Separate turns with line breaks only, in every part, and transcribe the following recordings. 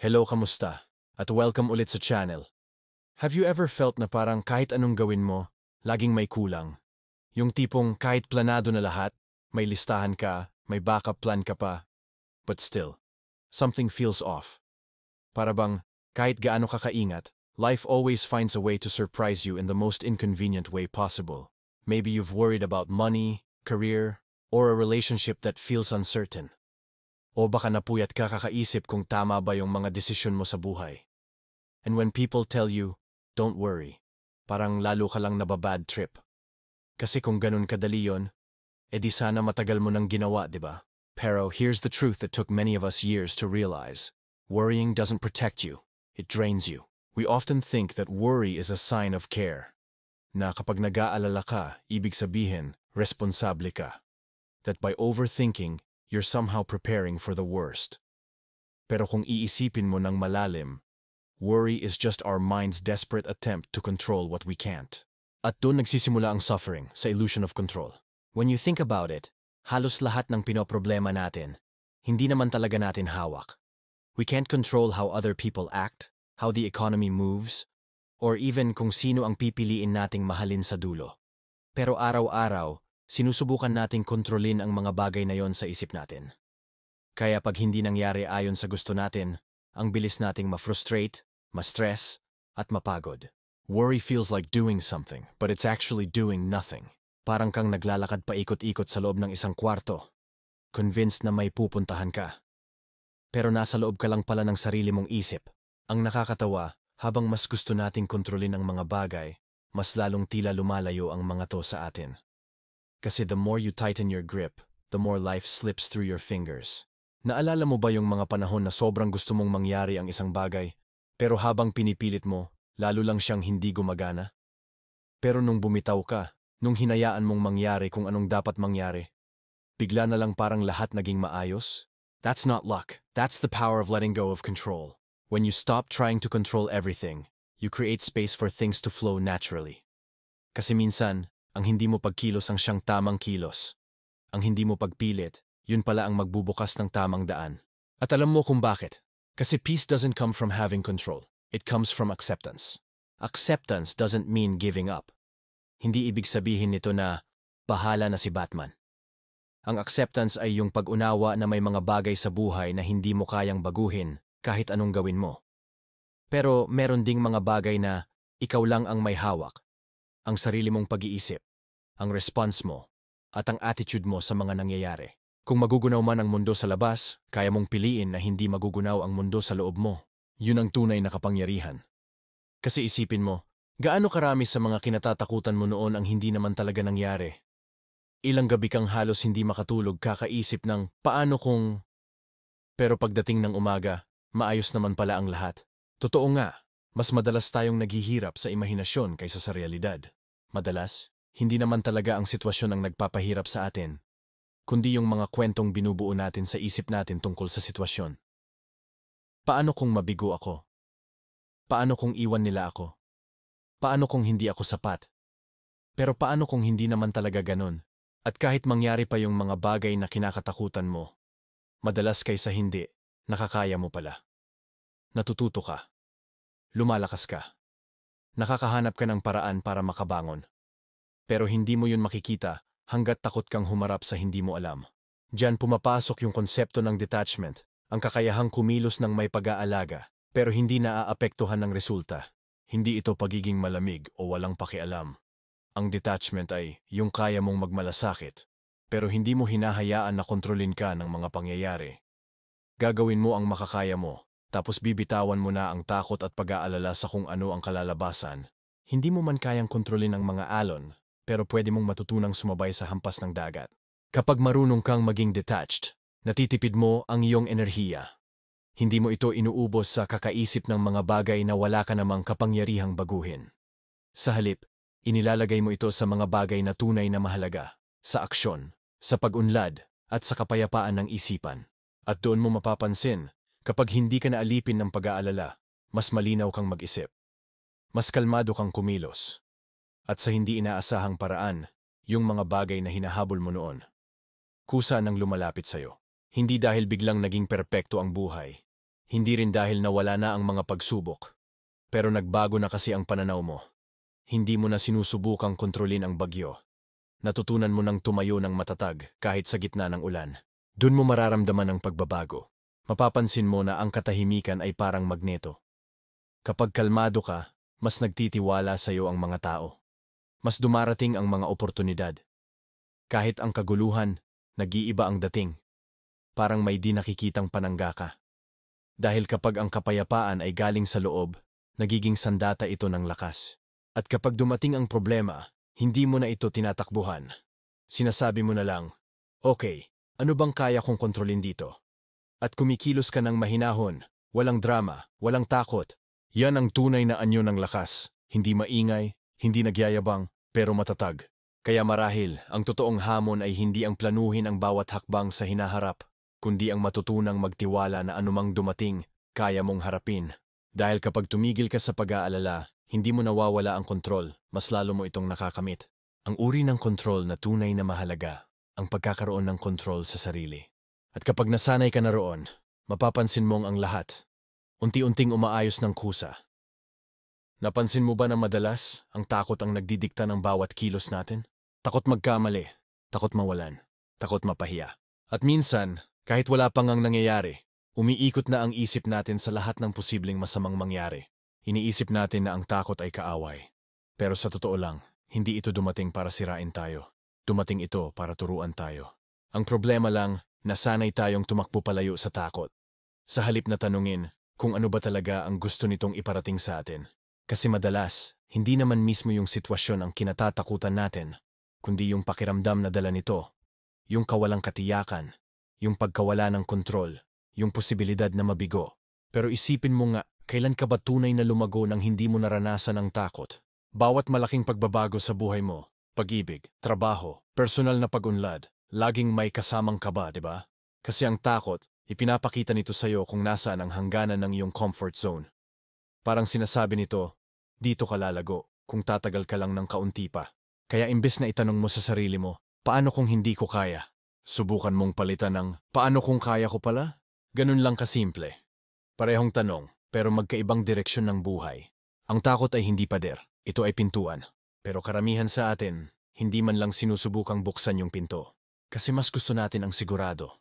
Hello, kamusta? At welcome ulit sa channel. Have you ever felt na parang kahit anong gawin mo, laging may kulang? Yung tipong kahit planado na lahat, may listahan ka, may backup plan ka pa, but still, something feels off. Para bang kahit gaano ka kaingat, life always finds a way to surprise you in the most inconvenient way possible. Maybe you've worried about money, career, or a relationship that feels uncertain. O baka napuyat ka kakaisip kung tama ba yung mga desisyon mo sa buhay. And when people tell you, don't worry, parang lalo ka lang nababad trip. Kasi kung ganun kadali yun, edi sana matagal mo nang ginawa, di ba? Pero here's the truth that took many of us years to realize. Worrying doesn't protect you, it drains you. We often think that worry is a sign of care. Na kapag nag-aalala ka, ibig sabihin, responsable ka. That by overthinking, you're somehow preparing for the worst. Pero kung iisipin mo ng malalim, worry is just our mind's desperate attempt to control what we can't. At doon nagsisimula ang suffering, sa illusion of control. When you think about it, halos lahat ng pinoproblema natin, hindi naman talaga natin hawak. We can't control how other people act, how the economy moves, or even kung sino ang pipiliin nating mahalin sa dulo. Pero araw-araw, sinusubukan nating kontrolin ang mga bagay na yon sa isip natin. Kaya pag hindi nangyari ayon sa gusto natin, ang bilis nating ma-frustrate, ma-stress, at mapagod. Worry feels like doing something, but it's actually doing nothing. Parang kang naglalakad paikot-ikot sa loob ng isang kwarto, convinced na may pupuntahan ka. Pero nasa loob ka lang pala ng sarili mong isip. Ang nakakatawa, habang mas gusto nating kontrolin ang mga bagay, mas lalong tila lumalayo ang mga to sa atin. Kasi the more you tighten your grip, the more life slips through your fingers. Naalala mo ba yung mga panahon na sobrang gusto mong mangyari ang isang bagay, pero habang pinipilit mo, lalo lang siyang hindi gumagana? Pero nung bumitaw ka, nung hinayaan mong mangyari kung anong dapat mangyari, bigla na lang parang lahat naging maayos? That's not luck. That's the power of letting go of control. When you stop trying to control everything, you create space for things to flow naturally. Kasi minsan, ang hindi mo pagkilos ang siyang tamang kilos. Ang hindi mo pagpilit, yun pala ang magbubukas ng tamang daan. At alam mo kung bakit? Kasi peace doesn't come from having control. It comes from acceptance. Acceptance doesn't mean giving up. Hindi ibig sabihin nito na bahala na si Batman. Ang acceptance ay yung pag-unawa na may mga bagay sa buhay na hindi mo kayang baguhin kahit anong gawin mo. Pero meron ding mga bagay na ikaw lang ang may hawak. Ang sarili mong pag-iisip, ang response mo, at ang attitude mo sa mga nangyayari. Kung magugunaw man ang mundo sa labas, kaya mong piliin na hindi magugunaw ang mundo sa loob mo. Yun ang tunay na kapangyarihan. Kasi isipin mo, gaano karami sa mga kinatatakutan mo noon ang hindi naman talaga nangyari? Ilang gabi kang halos hindi makatulog kakaisip ng paano kung... Pero pagdating ng umaga, maayos naman pala ang lahat. Totoo nga. Mas madalas tayong naghihirap sa imahinasyon kaysa sa realidad. Madalas, hindi naman talaga ang sitwasyon ang nagpapahirap sa atin, kundi yung mga kwentong binubuo natin sa isip natin tungkol sa sitwasyon. Paano kung mabigo ako? Paano kung iwan nila ako? Paano kung hindi ako sapat? Pero paano kung hindi naman talaga ganun? At kahit mangyari pa yung mga bagay na kinakatakutan mo, madalas kaysa hindi, nakakaya mo pala. Natututo ka. Lumalakas ka. Nakakahanap ka ng paraan para makabangon. Pero hindi mo yun makikita hanggat takot kang humarap sa hindi mo alam. Diyan pumapasok yung konsepto ng detachment, ang kakayahang kumilos ng may pag-aalaga, pero hindi naaapektuhan ng resulta. Hindi ito pagiging malamig o walang pakialam. Ang detachment ay yung kaya mong magmalasakit, pero hindi mo hinahayaan na kontrolin ka ng mga pangyayari. Gagawin mo ang makakaya mo. Tapos bibitawan mo na ang takot at pag-aalala sa kung ano ang kalalabasan. Hindi mo man kayang kontrolin ang mga alon, pero pwede mong matutunang sumabay sa hampas ng dagat. Kapag marunong kang maging detached, natitipid mo ang iyong enerhiya. Hindi mo ito inuubos sa kakaisip ng mga bagay na wala ka namang kapangyarihang baguhin. Sa halip, inilalagay mo ito sa mga bagay na tunay na mahalaga, sa aksyon, sa pag-unlad, at sa kapayapaan ng isipan. At doon mo mapapansin, kapag hindi ka naalipin ng pag-aalala, mas malinaw kang mag-isip. Mas kalmado kang kumilos. At sa hindi inaasahang paraan, yung mga bagay na hinahabol mo noon, kusa nang lumalapit sa'yo. Hindi dahil biglang naging perpekto ang buhay. Hindi rin dahil nawala na ang mga pagsubok. Pero nagbago na kasi ang pananaw mo. Hindi mo na sinusubukang kontrolin ang bagyo. Natutunan mo nang tumayo ng matatag kahit sa gitna ng ulan. Doon mo mararamdaman ang pagbabago. Mapapansin mo na ang katahimikan ay parang magneto. Kapag kalmado ka, mas nagtitiwala sa iyo ang mga tao. Mas dumarating ang mga oportunidad. Kahit ang kaguluhan, nag-iiba ang dating. Parang may di nakikitang panangga ka. Dahil kapag ang kapayapaan ay galing sa loob, nagiging sandata ito ng lakas. At kapag dumating ang problema, hindi mo na ito tinatakbuhan. Sinasabi mo na lang, okay, ano bang kaya kong kontrolin dito? At kumikilos ka ng mahinahon, walang drama, walang takot. Yan ang tunay na anyo ng lakas. Hindi maingay, hindi nagyayabang, pero matatag. Kaya marahil, ang totoong hamon ay hindi ang planuhin ang bawat hakbang sa hinaharap, kundi ang matutunang magtiwala na anumang dumating, kaya mong harapin. Dahil kapag tumigil ka sa pag-aalala, hindi mo nawawala ang kontrol, mas lalo mo itong nakakamit. Ang uri ng kontrol na tunay na mahalaga, ang pagkakaroon ng kontrol sa sarili. At kapag nasanay ka na roon, mapapansin mong ang lahat. Unti-unting umaayos ng kusa. Napansin mo ba na madalas, ang takot ang nagdidikta ng bawat kilos natin? Takot magkamali, takot mawalan, takot mapahiya. At minsan, kahit wala pang ang nangyayari, umiikot na ang isip natin sa lahat ng posibleng masamang mangyari. Iniisip natin na ang takot ay kaaway. Pero sa totoo lang, hindi ito dumating para sirain tayo. Dumating ito para turuan tayo. Ang problema lang, nasanay tayong tumakbo palayo sa takot. Sa halip na tanungin kung ano ba talaga ang gusto nitong iparating sa atin. Kasi madalas, hindi naman mismo yung sitwasyon ang kinatatakutan natin, kundi yung pakiramdam na dala nito, yung kawalang katiyakan, yung pagkawala ng kontrol, yung posibilidad na mabigo. Pero isipin mo nga, kailan ka ba tunay na lumago nang hindi mo naranasan ang takot? Bawat malaking pagbabago sa buhay mo, pag-ibig, trabaho, personal na pag-unlad, laging may kasamang kaba, di ba? Kasi ang takot, ipinapakita nito sa'yo kung nasaan ang hangganan ng iyong comfort zone. Parang sinasabi nito, dito ka lalago, kung tatagal ka lang ng kaunti pa. Kaya imbes na itanong mo sa sarili mo, paano kung hindi ko kaya? Subukan mong palitan ng, paano kung kaya ko pala? Ganun lang kasimple. Parehong tanong, pero magkaibang direksyon ng buhay. Ang takot ay hindi pader, ito ay pintuan. Pero karamihan sa atin, hindi man lang sinusubukang buksan yung pinto. Kasi mas gusto natin ang sigurado.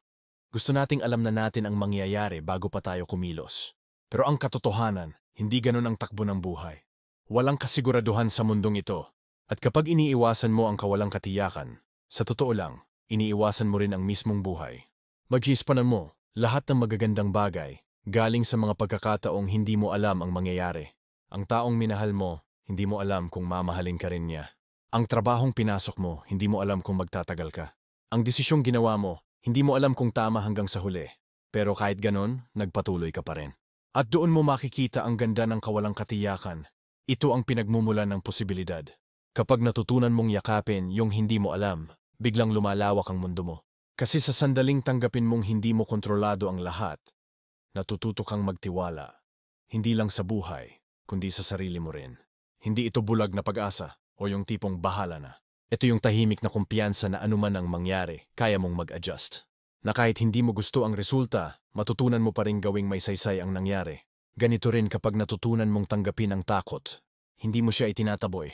Gusto nating alam na natin ang mangyayari bago pa tayo kumilos. Pero ang katotohanan, hindi ganun ang takbo ng buhay. Walang kasiguraduhan sa mundong ito. At kapag iniiwasan mo ang kawalang katiyakan, sa totoo lang, iniiwasan mo rin ang mismong buhay. Mag-iispanan mo, lahat ng magagandang bagay, galing sa mga pagkakataong hindi mo alam ang mangyayari. Ang taong minahal mo, hindi mo alam kung mamahalin ka rin niya. Ang trabahong pinasok mo, hindi mo alam kung magtatagal ka. Ang desisyong ginawa mo, hindi mo alam kung tama hanggang sa huli. Pero kahit ganon, nagpatuloy ka pa rin. At doon mo makikita ang ganda ng kawalang katiyakan. Ito ang pinagmumulan ng posibilidad. Kapag natutunan mong yakapin yung hindi mo alam, biglang lumalawak ang mundo mo. Kasi sa sandaling tanggapin mong hindi mo kontrolado ang lahat, natututo kang magtiwala. Hindi lang sa buhay, kundi sa sarili mo rin. Hindi ito bulag na pag-asa o yung tipong bahala na. Ito yung tahimik na kumpiyansa na anuman ang mangyari, kaya mong mag-adjust. Na kahit hindi mo gusto ang resulta, matutunan mo pa rin gawing may saysay ang nangyari. Ganito rin kapag natutunan mong tanggapin ang takot. Hindi mo siya itinataboy.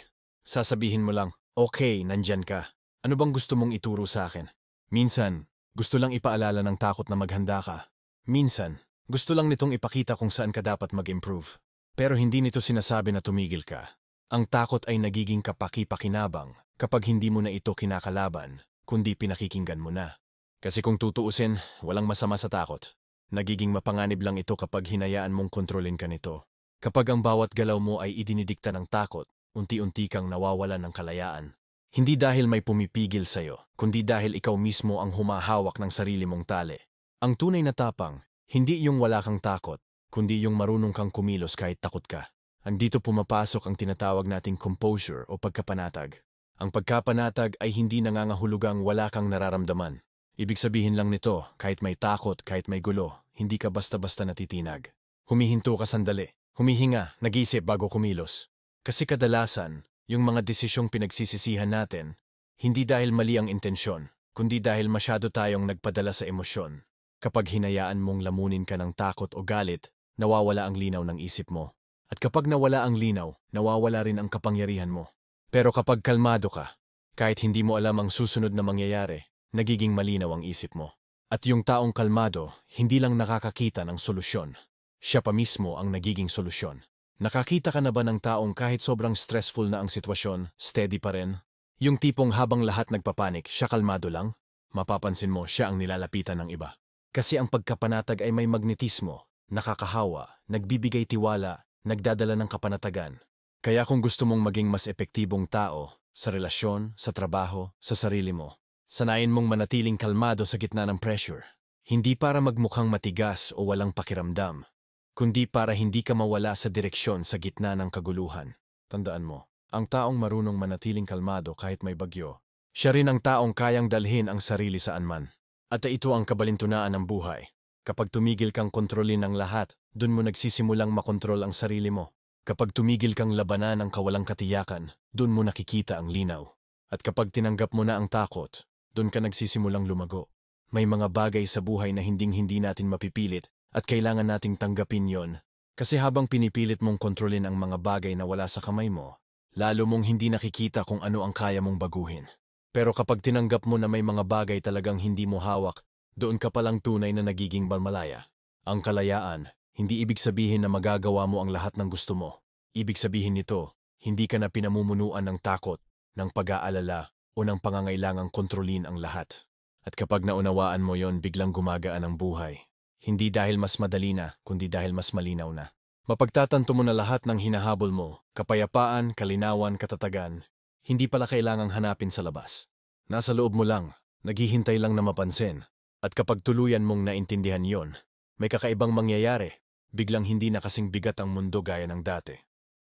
Sasabihin mo lang, okay, nandyan ka. Ano bang gusto mong ituro sa akin? Minsan, gusto lang ipaalala ng takot na maghanda ka. Minsan, gusto lang nitong ipakita kung saan ka dapat mag-improve. Pero hindi nito sinasabi na tumigil ka. Ang takot ay nagiging kapaki-pakinabang kapag hindi mo na ito kinakalaban, kundi pinakikinggan mo na. Kasi kung tutuusin, walang masama sa takot. Nagiging mapanganib lang ito kapag hinayaan mong kontrolin ka nito. Kapag ang bawat galaw mo ay idinidikta ng takot, unti-unti kang nawawalan ng kalayaan. Hindi dahil may pumipigil sa'yo, kundi dahil ikaw mismo ang humahawak ng sarili mong tali. Ang tunay na tapang, hindi yung wala kang takot, kundi yung marunong kang kumilos kahit takot ka. Andito pumapasok ang tinatawag nating composure o pagkapanatag. Ang pagkapanatag ay hindi nangangahulugang wala kang nararamdaman. Ibig sabihin lang nito, kahit may takot, kahit may gulo, hindi ka basta-basta natitinag. Humihinto ka sandali, humihinga, nag-iisip bago kumilos. Kasi kadalasan, yung mga desisyong pinagsisisihan natin, hindi dahil mali ang intensyon, kundi dahil masyado tayong nagpadala sa emosyon. Kapag hinayaan mong lamunin ka ng takot o galit, nawawala ang linaw ng isip mo. At kapag nawala ang linaw, nawawala rin ang kapangyarihan mo. Pero kapag kalmado ka, kahit hindi mo alam ang susunod na mangyayari, nagiging malinaw ang isip mo. At yung taong kalmado, hindi lang nakakakita ng solusyon. Siya pa mismo ang nagiging solusyon. Nakakita ka na ba ng taong kahit sobrang stressful na ang sitwasyon, steady pa rin? Yung tipong habang lahat nagpapanik, siya kalmado lang? Mapapansin mo siya ang nilalapitan ng iba. Kasi ang pagkapanatag ay may magnetismo, nakakahawa, nagbibigay tiwala, nagdadala ng kapanatagan. Kaya kung gusto mong maging mas epektibong tao, sa relasyon, sa trabaho, sa sarili mo, sanayin mong manatiling kalmado sa gitna ng pressure. Hindi para magmukhang matigas o walang pakiramdam, kundi para hindi ka mawala sa direksyon sa gitna ng kaguluhan. Tandaan mo, ang taong marunong manatiling kalmado kahit may bagyo, siya rin ang taong kayang dalhin ang sarili saan man. At ito ang kabalintunaan ng buhay. Kapag tumigil kang kontrolin ang lahat, dun mo nagsisimulang makontrol ang sarili mo. Kapag tumigil kang labanan ang kawalang katiyakan, dun mo nakikita ang linaw. At kapag tinanggap mo na ang takot, dun ka nagsisimulang lumago. May mga bagay sa buhay na hindi natin mapipilit at kailangan nating tanggapin yon. Kasi habang pinipilit mong kontrolin ang mga bagay na wala sa kamay mo, lalo mong hindi nakikita kung ano ang kaya mong baguhin. Pero kapag tinanggap mo na may mga bagay talagang hindi mo hawak, doon ka palang tunay na nagiging malaya. Ang kalayaan, hindi ibig sabihin na magagawa mo ang lahat ng gusto mo. Ibig sabihin nito, hindi ka na pinamumunuan ng takot, ng pag-aalala, o ng pangangailangang kontrolin ang lahat. At kapag naunawaan mo yon, biglang gumagaan ang buhay. Hindi dahil mas madali na, kundi dahil mas malinaw na. Mapagtatanto mo na lahat ng hinahabol mo, kapayapaan, kalinawan, katatagan, hindi pala kailangang hanapin sa labas. Nasa loob mo lang, naghihintay lang na mapansin. At kapag tuluyan mong naintindihan yon, may kakaibang mangyayari, biglang hindi na kasing bigat ang mundo gaya ng dati.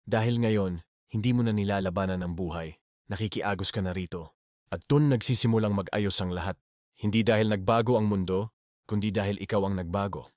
Dahil ngayon, hindi mo na nilalabanan ang buhay, nakikiagos ka na rito. At dun nagsisimulang mag-ayos ang lahat. Hindi dahil nagbago ang mundo, kundi dahil ikaw ang nagbago.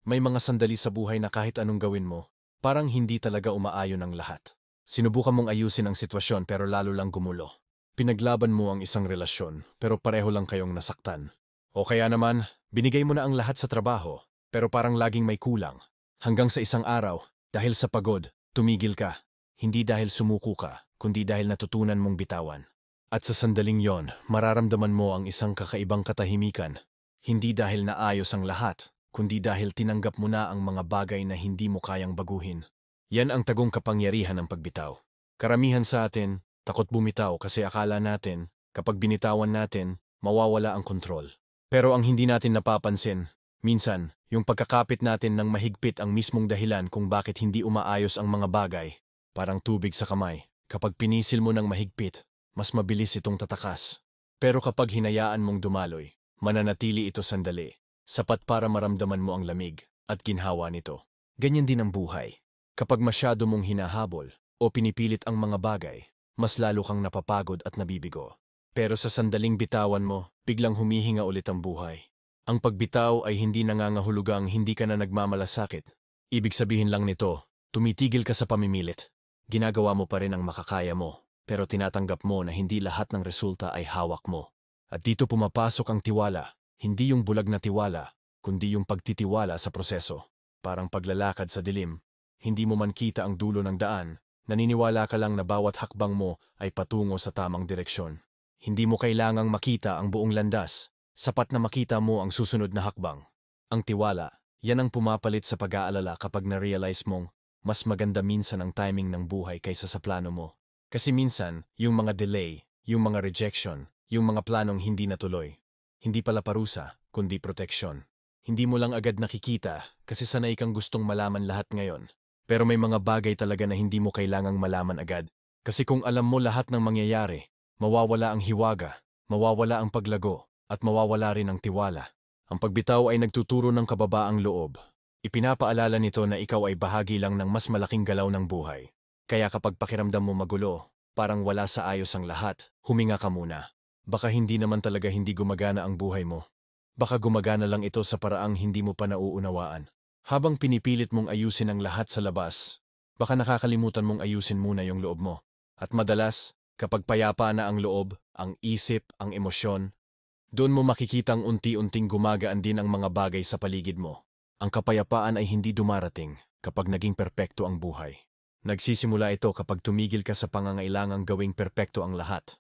May mga sandali sa buhay na kahit anong gawin mo, parang hindi talaga umaayon ang lahat. Sinubukan mong ayusin ang sitwasyon pero lalo lang gumulo. Pinaglaban mo ang isang relasyon pero pareho lang kayong nasaktan. O kaya naman, binigay mo na ang lahat sa trabaho pero parang laging may kulang. Hanggang sa isang araw, dahil sa pagod, tumigil ka. Hindi dahil sumuko ka, kundi dahil natutunan mong bitawan. At sa sandaling yon, mararamdaman mo ang isang kakaibang katahimikan. Hindi dahil naayos ang lahat, kundi dahil tinanggap mo na ang mga bagay na hindi mo kayang baguhin. Yan ang tagong kapangyarihan ng pagbitaw. Karamihan sa atin, takot bumitaw kasi akala natin, kapag binitawan natin, mawawala ang kontrol. Pero ang hindi natin napapansin, minsan, yung pagkakapit natin ng mahigpit ang mismong dahilan kung bakit hindi umaayos ang mga bagay. Parang tubig sa kamay, kapag pinisil mo ng mahigpit, mas mabilis itong tatakas. Pero kapag hinayaan mong dumaloy, mananatili ito sandali, sapat para maramdaman mo ang lamig at ginhawa nito. Ganyan din ang buhay. Kapag masyado mong hinahabol o pinipilit ang mga bagay, mas lalo kang napapagod at nabibigo. Pero sa sandaling bitawan mo, biglang humihinga ulit ang buhay. Ang pagbitaw ay hindi nangangahulugang hindi ka na nagmamalasakit. Ibig sabihin lang nito, tumitigil ka sa pamimilit. Ginagawa mo pa rin ang makakaya mo, pero tinatanggap mo na hindi lahat ng resulta ay hawak mo. At dito pumapasok ang tiwala, hindi yung bulag na tiwala, kundi yung pagtitiwala sa proseso. Parang paglalakad sa dilim, hindi mo man kita ang dulo ng daan, naniniwala ka lang na bawat hakbang mo ay patungo sa tamang direksyon. Hindi mo kailangang makita ang buong landas, sapat na makita mo ang susunod na hakbang. Ang tiwala, yan ang pumapalit sa pag-aalala kapag na-realize mong mas maganda minsan ang timing ng buhay kaysa sa plano mo. Kasi minsan, yung mga delay, yung mga rejection, yung mga planong hindi natuloy, hindi pala parusa, kundi proteksyon. Hindi mo lang agad nakikita kasi sanay kang gustong malaman lahat ngayon. Pero may mga bagay talaga na hindi mo kailangang malaman agad. Kasi kung alam mo lahat ng mangyayari, mawawala ang hiwaga, mawawala ang paglago, at mawawala rin ang tiwala. Ang pagbitaw ay nagtuturo ng kababaang loob. Ipinapaalala nito na ikaw ay bahagi lang ng mas malaking galaw ng buhay. Kaya kapag pakiramdam mo magulo, parang wala sa ayos ang lahat, huminga ka muna. Baka hindi naman talaga hindi gumagana ang buhay mo. Baka gumagana lang ito sa paraang hindi mo pa nauunawaan. Habang pinipilit mong ayusin ang lahat sa labas, baka nakakalimutan mong ayusin muna yung loob mo. At madalas, kapag payapa na ang loob, ang isip, ang emosyon, doon mo makikitang unti-unting gumagaan din ang mga bagay sa paligid mo. Ang kapayapaan ay hindi dumarating kapag naging perpekto ang buhay. Nagsisimula ito kapag tumigil ka sa pangangailangang gawing perpekto ang lahat.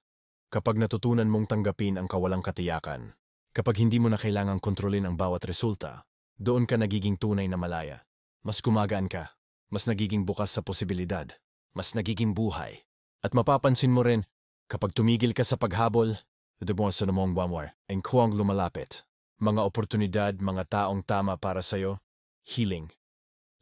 Kapag natutunan mong tanggapin ang kawalang katiyakan. Kapag hindi mo na kailangang kontrolin ang bawat resulta, doon ka nagiging tunay na malaya. Mas gumagaan ka, mas nagiging bukas sa posibilidad, mas nagiging buhay. At mapapansin mo rin, kapag tumigil ka sa paghabol, sa namong bamwar, ang kuwang lumalapit. Mga oportunidad, mga taong tama para sa'yo, healing.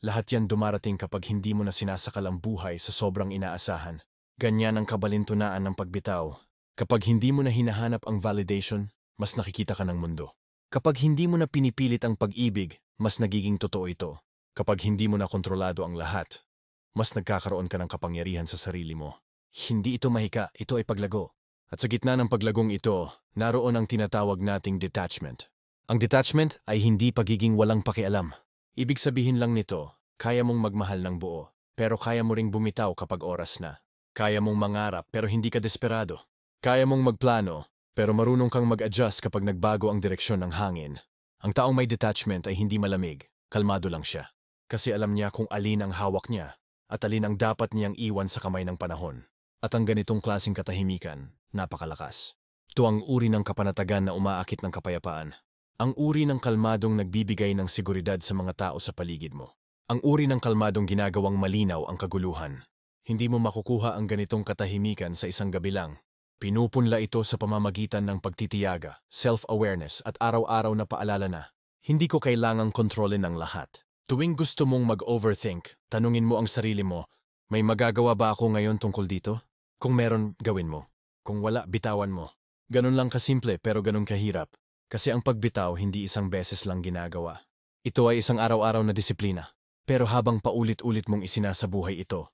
Lahat yan dumarating kapag hindi mo na sinasakal ang buhay sa sobrang inaasahan. Ganyan ang kabalintunaan ng pagbitaw. Kapag hindi mo na hinahanap ang validation, mas nakikita ka ng mundo. Kapag hindi mo na pinipilit ang pag-ibig, mas nagiging totoo ito. Kapag hindi mo na kontrolado ang lahat, mas nagkakaroon ka ng kapangyarihan sa sarili mo. Hindi ito mahika, ito ay paglago. At sa gitna ng paglagong ito, naroon ang tinatawag nating detachment. Ang detachment ay hindi pagiging walang pakialam. Ibig sabihin lang nito, kaya mong magmahal ng buo, pero kaya mo ring bumitaw kapag oras na. Kaya mong mangarap pero hindi ka desperado. Kaya mong magplano, pero marunong kang mag-adjust kapag nagbago ang direksyon ng hangin. Ang taong may detachment ay hindi malamig, kalmado lang siya. Kasi alam niya kung alin ang hawak niya at alin ang dapat niyang iwan sa kamay ng panahon. At ang ganitong klaseng katahimikan, napakalakas. Ito ang uri ng kapanatagan na umaakit ng kapayapaan. Ang uri ng kalmadong nagbibigay ng seguridad sa mga tao sa paligid mo. Ang uri ng kalmadong ginagawang malinaw ang kaguluhan. Hindi mo makukuha ang ganitong katahimikan sa isang gabi lang. Pinupunla ito sa pamamagitan ng pagtitiyaga, self-awareness at araw-araw na paalala na, hindi ko kailangang kontrolin ang lahat. Tuwing gusto mong mag-overthink, tanungin mo ang sarili mo, may magagawa ba ako ngayon tungkol dito? Kung meron, gawin mo. Kung wala, bitawan mo. Ganun lang kasimple pero ganun kahirap. Kasi ang pagbitaw hindi isang beses lang ginagawa. Ito ay isang araw-araw na disiplina. Pero habang paulit-ulit mong isinasabuhay ito,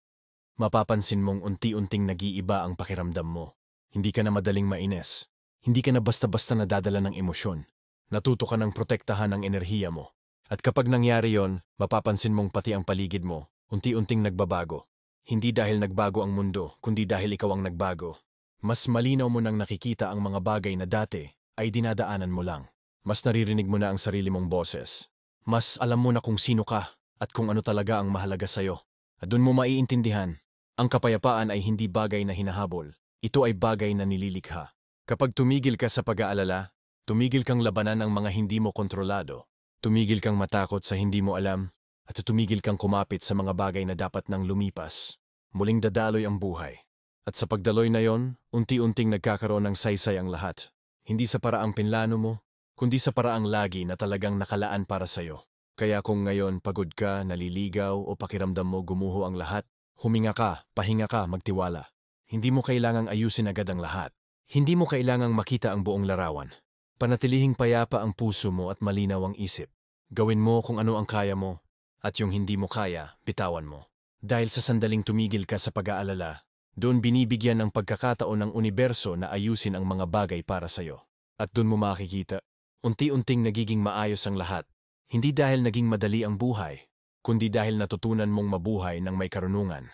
mapapansin mong unti-unting nag-iiba ang pakiramdam mo. Hindi ka na madaling mainis. Hindi ka na basta-basta nadadala ng emosyon. Natuto ka ng protektahan ang enerhiya mo. At kapag nangyari yon, mapapansin mong pati ang paligid mo, unti-unting nagbabago. Hindi dahil nagbago ang mundo, kundi dahil ikaw ang nagbago. Mas malinaw mo nang nakikita ang mga bagay na dati ay dinadaanan mo lang. Mas naririnig mo na ang sarili mong boses. Mas alam mo na kung sino ka at kung ano talaga ang mahalaga sa'yo. At doon mo maiintindihan, ang kapayapaan ay hindi bagay na hinahabol. Ito ay bagay na nililikha. Kapag tumigil ka sa pag-aalala, tumigil kang labanan ang mga hindi mo kontrolado. Tumigil kang matakot sa hindi mo alam at tumigil kang kumapit sa mga bagay na dapat nang lumipas. Muling dadaloy ang buhay. At sa pagdaloy na yon, unti-unting nagkakaroon ng saysay ang lahat. Hindi sa paraang pinlano mo, kundi sa paraang lagi na talagang nakalaan para sa'yo. Kaya kung ngayon pagod ka, naliligaw o pakiramdam mo gumuho ang lahat, huminga ka, pahinga ka, magtiwala. Hindi mo kailangang ayusin agad ang lahat. Hindi mo kailangang makita ang buong larawan. Panatilihing payapa ang puso mo at malinaw ang isip. Gawin mo kung ano ang kaya mo, at yung hindi mo kaya, bitawan mo. Dahil sa sandaling tumigil ka sa pag-aalala, doon binibigyan ng pagkakataon ng universo na ayusin ang mga bagay para sa'yo. At doon mo makikita, unti-unting nagiging maayos ang lahat. Hindi dahil naging madali ang buhay, kundi dahil natutunan mong mabuhay ng may karunungan.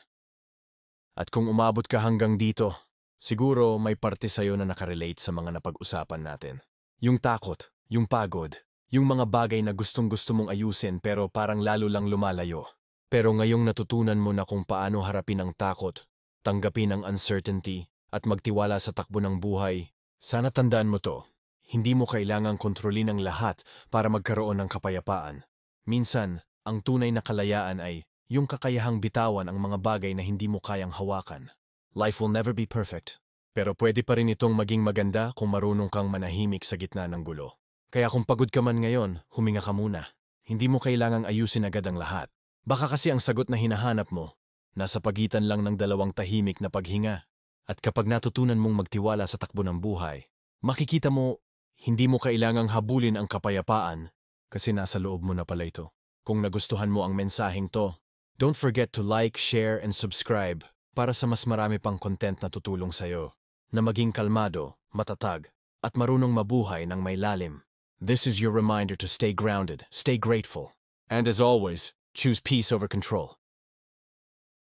At kung umabot ka hanggang dito, siguro may parte sa'yo na nakarelate sa mga napag-usapan natin. Yung takot, yung pagod, yung mga bagay na gustong-gusto mong ayusin pero parang lalo lang lumalayo. Pero ngayong natutunan mo na kung paano harapin ang takot, tanggapin ang uncertainty, at magtiwala sa takbo ng buhay, sana tandaan mo to. Hindi mo kailangang kontrolin ang lahat para magkaroon ng kapayapaan. Minsan, ang tunay na kalayaan ay yung kakayahang bitawan ang mga bagay na hindi mo kayang hawakan. Life will never be perfect, pero pwede pa rin itong maging maganda kung marunong kang manahimik sa gitna ng gulo. Kaya kung pagod ka man ngayon, huminga ka muna. Hindi mo kailangang ayusin agad ang lahat. Baka kasi ang sagot na hinahanap mo, nasa pagitan lang ng dalawang tahimik na paghinga. At kapag natutunan mong magtiwala sa takbo ng buhay, makikita mo, hindi mo kailangang habulin ang kapayapaan kasi nasa loob mo na pala ito. Kung nagustuhan mo ang mensaheng to, don't forget to like, share, and subscribe para sa mas marami pang content na tutulong sa'yo na maging kalmado, matatag, at marunong mabuhay ng may lalim. This is your reminder to stay grounded, stay grateful, and as always, choose peace over control.